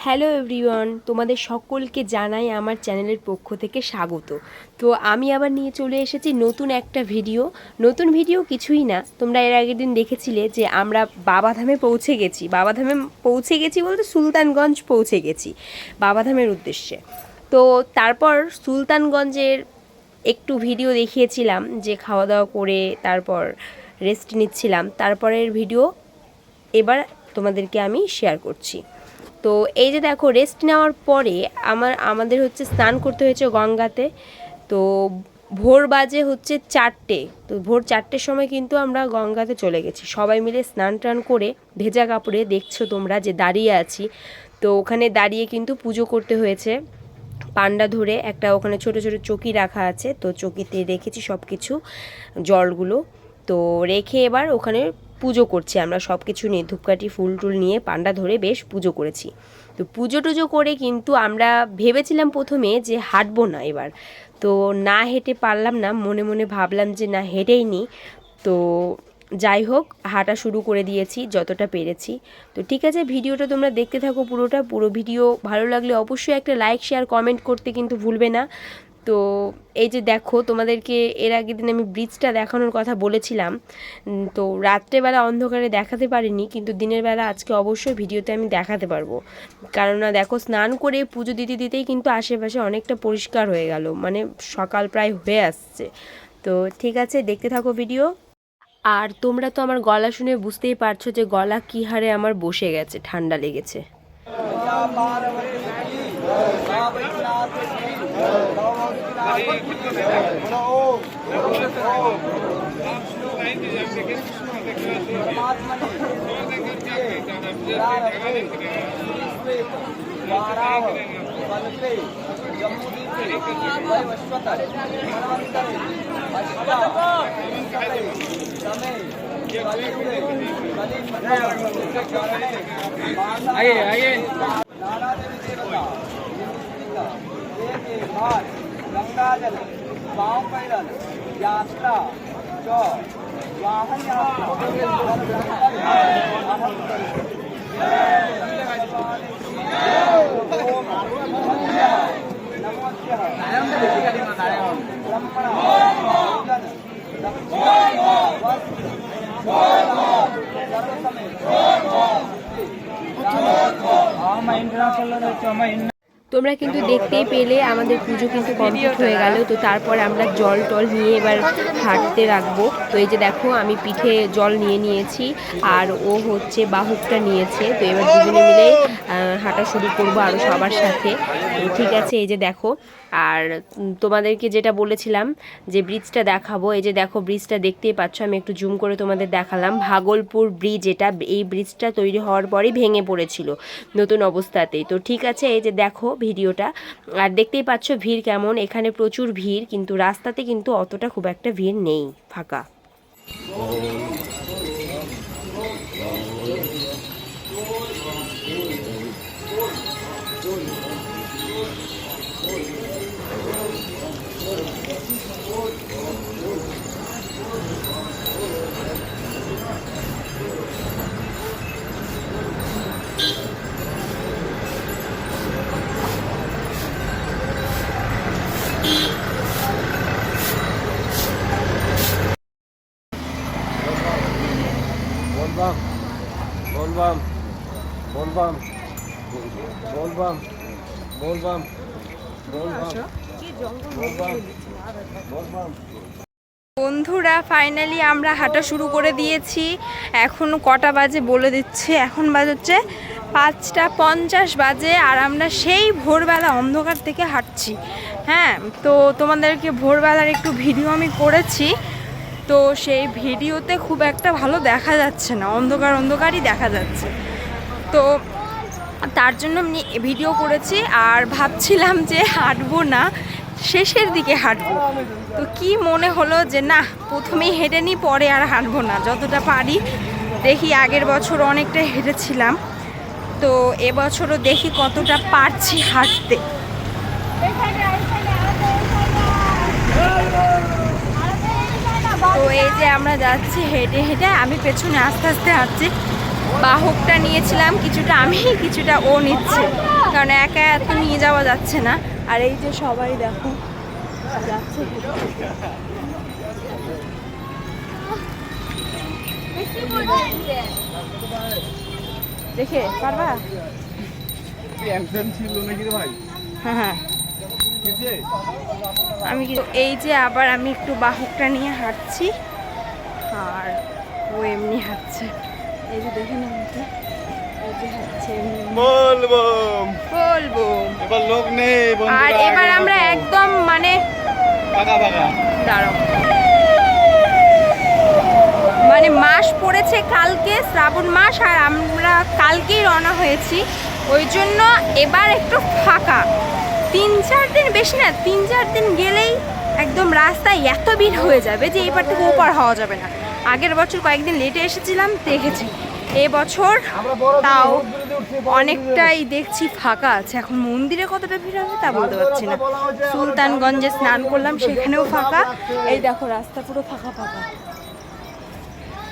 Hello everyone, তোমাদের সকলকে জানাই আমার চ্যানেলের পক্ষ থেকে স্বাগত। তো আমি আবার নিয়ে চলে এসেছি নতুন একটা ভিডিও। নতুন ভিডিও কিছুই না, তোমরা এর আগের দিন দেখেছিলে যে আমরা বাবাধামে পৌঁছে গেছি। বাবাধামে পৌঁছে গেছি বলতে সুলতানগঞ্জ পৌঁছে গেছি বাবাধামের উদ্দেশ্যে। তো তারপর সুলতানগঞ্জের একটু ভিডিও দেখিয়েছিলাম যে খাওয়া দাওয়া করে তারপর রেস্ট নিচ্ছিলাম। তারপরের ভিডিও এবার তোমাদেরকে আমি শেয়ার করছি। তো এই যে দেখো, রেস্ট নেওয়ার পরে আমাদের হচ্ছে স্নান করতে হয়েছে গঙ্গাতে। তো ভোর বাজে হচ্ছে 4টে। তো ভোর 4টের সময় কিন্তু আমরা গঙ্গাতে চলে গেছি সবাই মিলে স্নান টান করে। ভেজা কাপড়ে দেখছো তোমরা যে দাঁড়িয়ে আছি। তো ওখানে দাঁড়িয়ে কিন্তু পুজো করতে হয়েছে পান্ডা ধরে। একটা ওখানে ছোট ছোট চকি রাখা আছে, তো চকিতে রেখেছি সব কিছু জলগুলো। তো রেখে এবার ওখানে পুজো করছি আমরা সব কিছু নিয়ে, ধূপকাঠি ফুল টুল নিয়ে পান্ডা ধরে বেশ পুজো করেছি। তো পুজো টুজো করে কিন্তু আমরা ভেবেছিলাম প্রথমে যে হাঁটবো না এবার, তো না হেঁটে পারলাম না। মনে মনে ভাবলাম যে না হেঁটেই নি। তো যাই হোক, হাঁটা শুরু করে দিয়েছি যতটা পেরেছি। তো ঠিক আছে, ভিডিওটা তোমরা দেখতে থাকো পুরো ভিডিও। ভালো লাগলে অবশ্যই একটা লাইক শেয়ার কমেন্ট করতে কিন্তু ভুলবে না। তো এই যে দেখো, তোমাদেরকে এর আগের দিন আমি ব্রিজটা দেখানোর কথা বলেছিলাম। তো রাত্রেবেলা অন্ধকারে দেখাতে পারিনি, কিন্তু দিনের বেলা আজকে অবশ্যই ভিডিওতে আমি দেখাতে পারবো। কেননা দেখো, স্নান করে পুজো দিতে দিতেই কিন্তু আশেপাশে অনেকটা পরিষ্কার হয়ে গেল, মানে সকাল প্রায় হয়ে আসছে। তো ঠিক আছে, দেখতে থাকো ভিডিও। আর তোমরা তো আমার গলা শুনে বুঝতেই পারছো যে গলা কী হারে আমার বসে গেছে, ঠান্ডা লেগেছে। गंगाजल पाँव पैदल यात्रा जो वाहन তোমরা কিন্তু দেখতেই পেলে আমাদের পুজো কিন্তু কমপ্লিট হয়ে গেল। তো তারপর আমরা জল টল নিয়ে এবার হাঁটতে রাখবো। তো এই যে দেখো, আমি পিঠে জল নিয়ে নিয়েছি আর ও হচ্ছে বাহুকটা নিয়েছে। তো এবার দুজনে মিলে হাঁটা শুরু করবো আরও সবার সাথে। ঠিক আছে, এই যে দেখো। আর তোমাদেরকে যেটা বলেছিলাম যে ব্রিজটা দেখাবো, এই যে দেখো ব্রিজটা দেখতেই পাচ্ছ। আমি একটু জুম করে তোমাদের দেখালাম। ভাগলপুর ব্রিজ এটা। এই ব্রিজটা তৈরি হওয়ার পরই ভেঙে পড়েছিল নতুন অবস্থাতেই। তো ঠিক আছে, এই যে দেখো ভিডিওটা। আর দেখতেই পাচ্ছ ভিড় কেমন, এখানে প্রচুর ভিড়, কিন্তু রাস্তাতে কিন্তু অতটা খুব একটা ভিড় নেই, ফাঁকা। বন্ধুরা, ফাইনালি আমরা হাঁটা শুরু করে দিয়েছি। এখন কটা বাজে বলে দিচ্ছে, এখন বাজছে 5:50 বাজে। আর আমরা সেই ভোরবেলা অন্ধকার থেকে হাঁটছি। হ্যাঁ, তো তোমাদেরকে ভোরবেলার একটু ভিডিও আমি করেছি। তো সেই ভিডিওতে খুব একটা ভালো দেখা যাচ্ছে না, অন্ধকারই দেখা যাচ্ছে। তো তার জন্য আমি ভিডিও করেছি আর ভাবছিলাম যে হাঁটবো না, শেষের দিকে হাঁটবো। তো কি মনে হলো যে না, প্রথমেই হেঁটে নিই, পরে আর হাঁটবো না, যতটা পারি দেখি। আগের বছর অনেকটা হেঁটেছিলাম, তো এবছরও দেখি কতটা পারছি হাঁটতে। তো এই যে আমরা যাচ্ছি হেঁটে হেঁটে, আমি পেছনে আস্তে আস্তে হাঁটছি। বাহকটা নিয়েছিলাম কিছুটা আমি, কিছুটা ও নিচ্ছে। কারণ একা এত নিয়ে যাওয়া যাচ্ছে না। আর এই যে সবাই দেখো যাচ্ছে। দেখে পারবা? হ্যাঁ হ্যাঁ আমি এই যে আবার আমি একটু বাহকটা নিয়ে হাঁটছি আর ও এমনি হাঁটছে। এই যে দেখে না এই যে হাঁটছে বলবো এবার লোক নেই আর এবার আমরা একদম মানে দাঁড়াও মানে মাস পড়েছে কালকে, শ্রাবণ মাস, আর আমরা কালকেই রওনা হয়েছি। ওই জন্য এবার একটু ফাঁকা, 3-4 দিন, বেশি না 3-4 দিন গেলেই একদম রাস্তায় এত ভিড় হয়ে যাবে যে এবার থেকে ওপার হওয়া যাবে না। আগের বছর কয়েকদিন লেটে এসেছিলাম দেখেছি, এবছর তাও অনেকটাই দেখছি ফাঁকা আছে। এখন মন্দিরে কতটা ভিড় হবে তা বলতে পারছি না। সুলতানগঞ্জে স্নান করলাম, সেখানেও ফাঁকা। এই দেখো রাস্তা পুরো ফাঁকা ফাঁকা।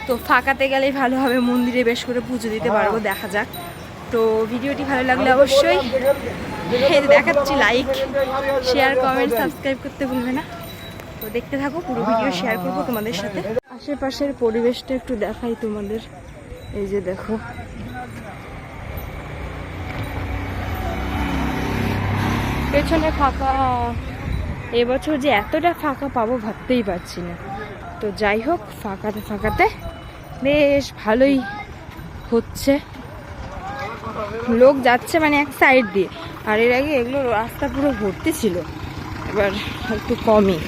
তো ফাঁকাতে গেলেই ভালো হবে, মন্দিরে বেশ করে পুজো দিতে পারবো, দেখা যাক। তো ভিডিওটি ভালো লাগলে অবশ্যই দেখাচ্ছি লাইক, শেয়ার, কমেন্ট, সাবস্ক্রাইব করতে ভুলবে না। তো দেখতে থাকো, পুরো ভিডিও শেয়ার করবো তোমাদের সাথে। আশেপাশের পরিবেশটা একটু দেখাই তোমাদের। এই যে দেখো পেছনে ফাঁকা। এবছর যে এতটা ফাঁকা পাবো ভাবতেই পারছি না। তো যাই হোক, ফাঁকাতে ফাঁকাতে বেশ ভালোই হচ্ছে, লোক যাচ্ছে মানে এক সাইড দিয়ে। আর এর আগে এগুলো রাস্তা পুরো ভর্তি ছিল, এবার একটু কমই।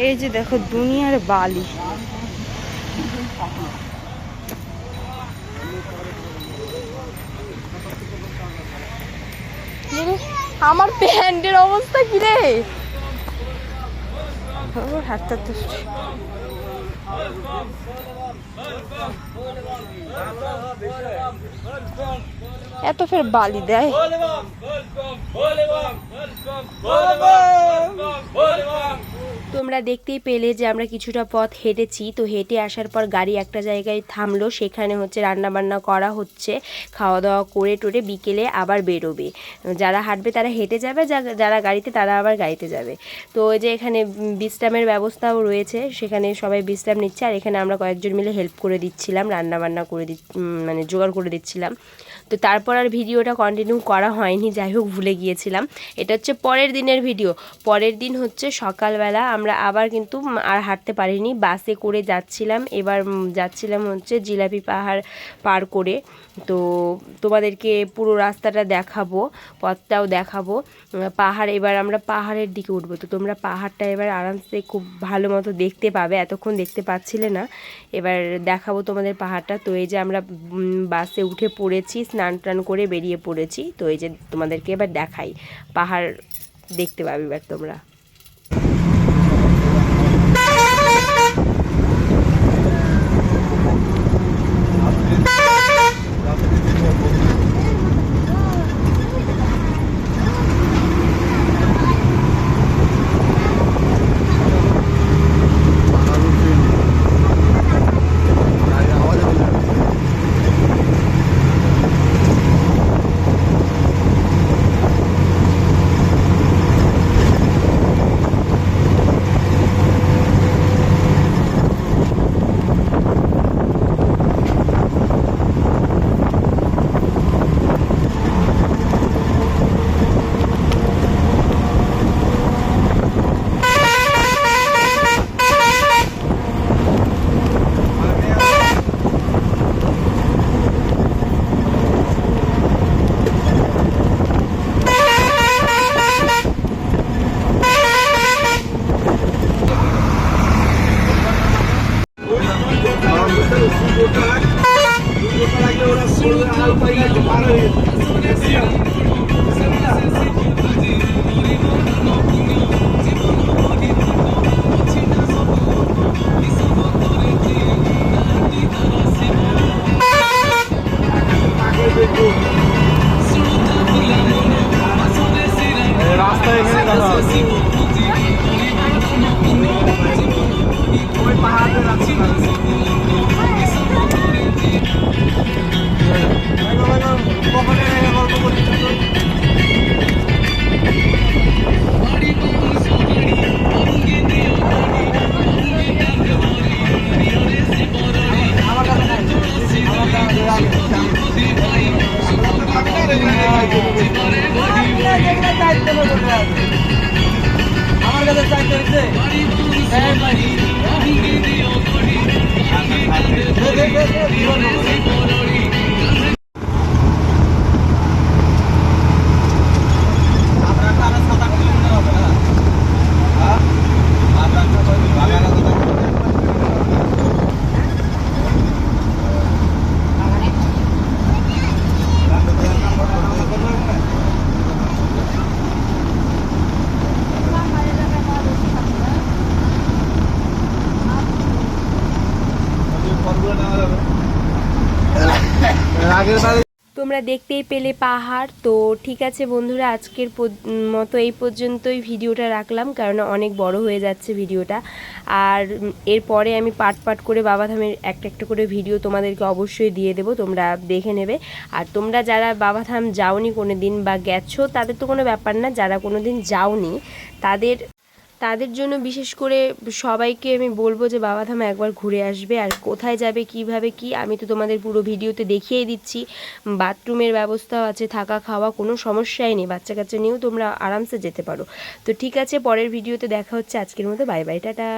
এই যে দেখো দুনিয়ার বালি। আমার প্যান্টের অবস্থা কি রে, হাতটা তো এত ফের বালি দেয়। তোমরা দেখতেই পেলে যে আমরা কিছুটা পথ হেঁটেছি। তো হেঁটে আসার পর গাড়ি একটা জায়গায় থামলো, সেখানে হচ্ছে রান্না বান্না করা হচ্ছে। খাওয়া দাওয়া করে টোরে বিকেলে আবার বেরোবে। যারা হাঁটবে তারা হেঁটে যাবে, যারা গাড়িতে তারা আবার গাড়িতে যাবে। তো ওই যে এখানে বিশ্রামের ব্যবস্থাও রয়েছে, সেখানে সবাই বিশ্রাম নিচ্ছে। আর এখানে আমরা কয়েকজন মিলে হেল্প করে দিচ্ছিলাম, রান্না বান্না করে মানে জোগাড় করে দিচ্ছিলাম। তো তারপর আর ভিডিওটা কন্টিনিউ করা হয়নি, যাই হোক ভুলে গিয়েছিলাম। এটা হচ্ছে পরের দিনের ভিডিও। পরের দিন হচ্ছে সকালবেলা আমরা আবার কিন্তু আর হাঁটতে পারিনি, বাসে করে যাচ্ছিলাম। এবার যাচ্ছিলাম হচ্ছে জিলাপি পাহাড় পার করে। তো তোমাদেরকে পুরো রাস্তাটা দেখাবো, পথটাও দেখাবো। পাহাড়, এবার আমরা পাহাড়ের দিকে উঠবো। তো তোমরা পাহাড়টা এবার আরামসে খুব ভালো মতো দেখতে পাবে, এতক্ষণ দেখতে পাচ্ছিলে না। এবার দেখাবো তোমাদের পাহাড়টা। তো এই যে আমরা বাসে উঠে পড়েছি, স্নান টান করে বেরিয়ে পড়েছি। তো এই যে তোমাদেরকে এবার দেখাই, পাহাড় দেখতে পাবে এবার তোমরা। তোমরা দেখতেই পেলে পাহাড়। তো ঠিক আছে বন্ধুরা, আজকের মতো এই পর্যন্তই ভিডিওটা রাখলাম, কারণ অনেক বড় হয়ে যাচ্ছে ভিডিওটা। আর এরপরে আমি পার্ট পার্ট করে বাবাধামের একটা একটা করে ভিডিও তোমাদেরকে অবশ্যই দিয়ে দেবো, তোমরা দেখে নেবে। আর তোমরা যারা বাবাধাম যাওনি কোনো দিন বা গেছো তাদের তো কোনো ব্যাপার না, যারা কোনো দিন যাওনি তাদের জন্য বিশেষ করে সবাইকে আমি বলবো যে বাবাধাম একবার ঘুরে আসবে। আর কোথায় যাবে, কিভাবে কি, আমি তো তোমাদের পুরো ভিডিওতে দেখিয়ে দিচ্ছি। বাথরুমের ব্যবস্থাও আছে, থাকা খাওয়া কোনো সমস্যাই নেই, বাচ্চা কাচ্চা নিয়েও তোমরা আরামসে যেতে পারো। তো ঠিক আছে, পরের ভিডিওতে দেখা হচ্ছে। আজকের মতো বাই বাই, টাটা।